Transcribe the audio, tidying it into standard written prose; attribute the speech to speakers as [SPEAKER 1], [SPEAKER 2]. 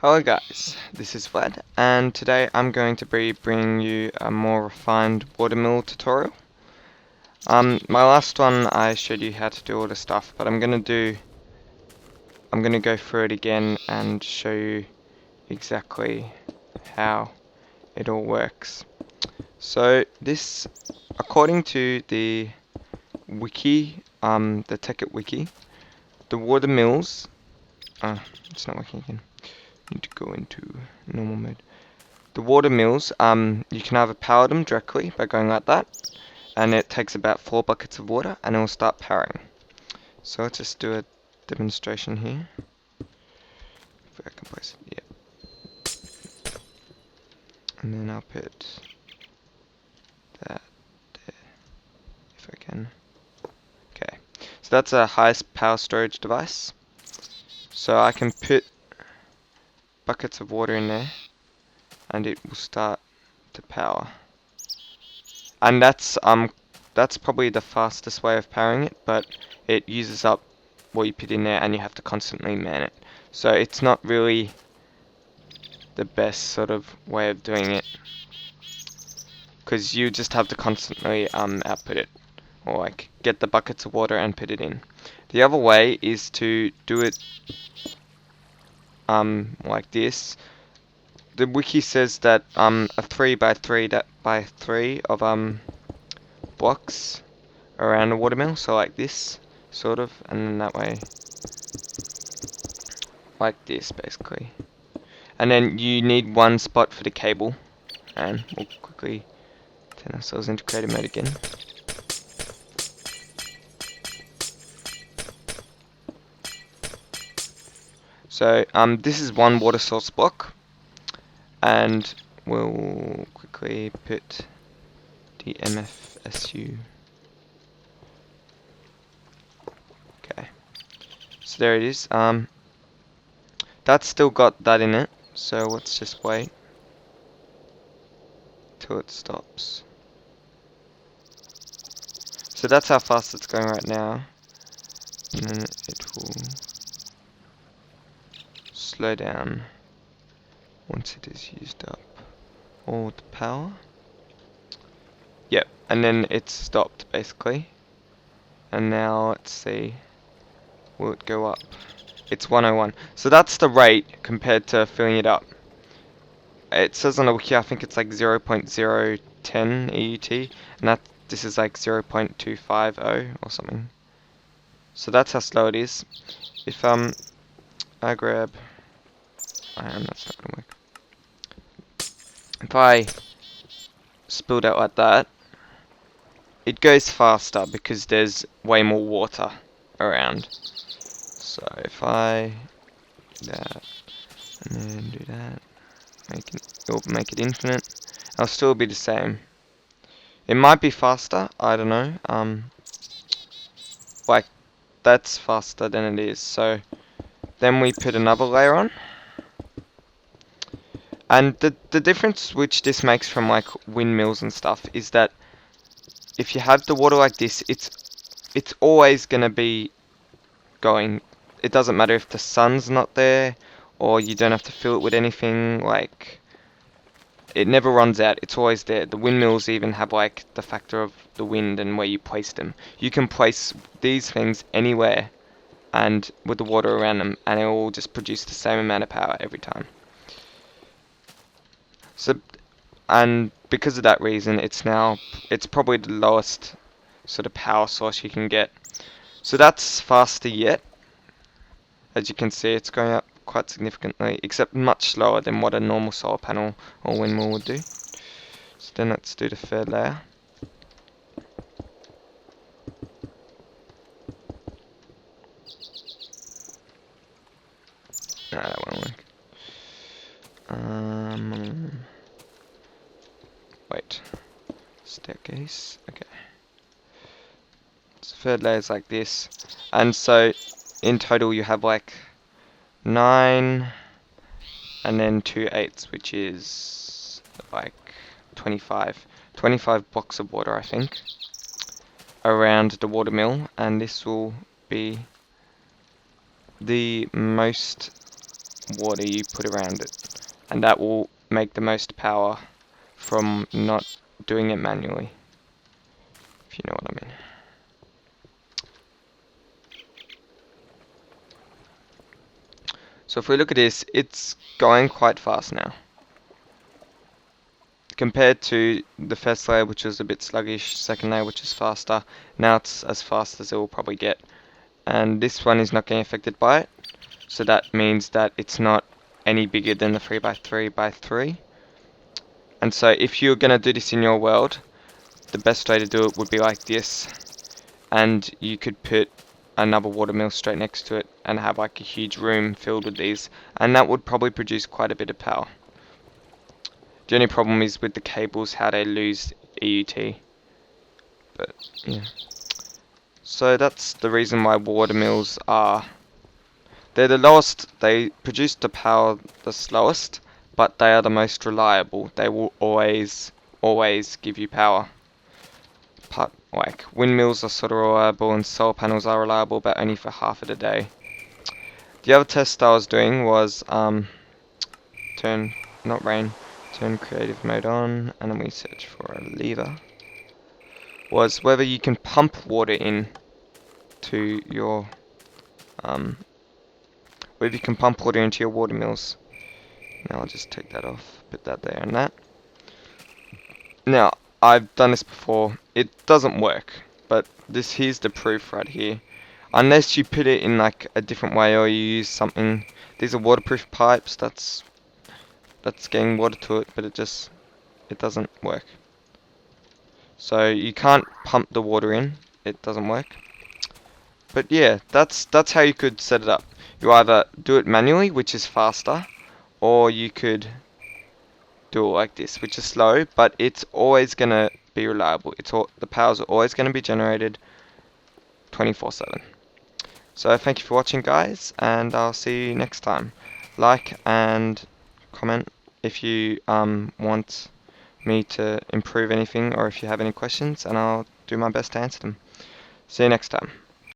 [SPEAKER 1] Hello guys, this is Vlad, and today I'm going to be bringing you a more refined watermill tutorial. My last one I showed you how to do all the stuff, but I'm gonna go through it again and show you exactly how it all works. So this, according to the wiki, the Tekkit wiki, the watermills, it's not working again. Need to go into normal mode. The water mills, you can either power them directly by going like that, and it takes about 4 buckets of water, and it will start powering. So let's just do a demonstration here. If I can place it, yeah. And then I'll put that there, if I can. Okay, so that's a highest power storage device. So I can put buckets of water in there, and it will start to power. And that's probably the fastest way of powering it, but it uses up what you put in there and you have to constantly man it. So it's not really the best sort of way of doing it, because you just have to constantly output it, or like get the buckets of water and put it in. The other way is to do it like this. The wiki says that a 3 by 3 by 3 of blocks around the watermill, so like this, sort of, and then that way, like this, basically. And then you need one spot for the cable, and we'll quickly turn ourselves into creative mode again. So, this is one water source block, and we'll quickly put the MFSU. Okay, so there it is. That's still got that in it, so let's just wait till it stops. So that's how fast it's going right now, and then it will slow down once it is used up all the power. Yep, and then it's stopped basically. And now let's see, will it go up? It's 101. So that's the rate compared to filling it up. It says on the wiki, I think it's like 0.010 EUT, and this is like 0.250 or something. So that's how slow it is. If I grab, that's not gonna work. If I spilled out like that, it goes faster because there's way more water around. So if I do that, and then do that, it'll make it infinite. It'll still be the same. It might be faster, I don't know. Like, that's faster than it is. So then we put another layer on. And the difference which this makes from like windmills and stuff is that if you have the water like this, it's always gonna be going. It doesn't matter if the sun's not there, or you don't have to fill it with anything. Like, it never runs out. It's always there. The windmills even have like the factor of the wind and where you place them. You can place these things anywhere, and with the water around them, and it will just produce the same amount of power every time. So, and because of that reason, it's probably the lowest sort of power source you can get. So that's faster yet. As you can see, it's going up quite significantly, except much slower than what a normal solar panel or windmill would do. So then let's do the third layer. No, that won't work. Wait. Staircase. Okay. So third layer is like this, and so in total you have like 9 and then 2 eighths, which is like 25 blocks of water, I think, around the watermill, and this will be the most water you put around it, and that will make the most power from not doing it manually, if you know what I mean. So if we look at this, it's going quite fast now. Compared to the first layer, which was a bit sluggish, second layer, which is faster, now it's as fast as it will probably get. And this one is not getting affected by it, so that means that it's not any bigger than the 3x3x3. And so if you're going to do this in your world, the best way to do it would be like this, and you could put another watermill straight next to it and have like a huge room filled with these, and that would probably produce quite a bit of power. The only problem is with the cables, how they lose EUT. But yeah, so that's the reason why watermills are, they're the lowest, they produce the power the slowest, but they are the most reliable. They will always give you power. Like windmills are sort of reliable and solar panels are reliable, but only for half of the day. The other test I was doing was turn creative mode on, and then we search for a lever. Was whether you can pump water in to your whether you can pump water into your watermills. Now I'll just take that off, put that there and that. Now I've done this before. It doesn't work, but here's the proof right here. Unless you put it in like a different way or you use something. These are waterproof pipes. That's getting water to it, but it doesn't work. So you can't pump the water in. It doesn't work. But yeah, that's how you could set it up. You either do it manually, which is faster, or you could do it like this, which is slow, but it's always gonna be reliable. The powers are always gonna be generated 24/7. So thank you for watching, guys, and I'll see you next time. Like and comment if you want me to improve anything, or if you have any questions, and I'll do my best to answer them. See you next time.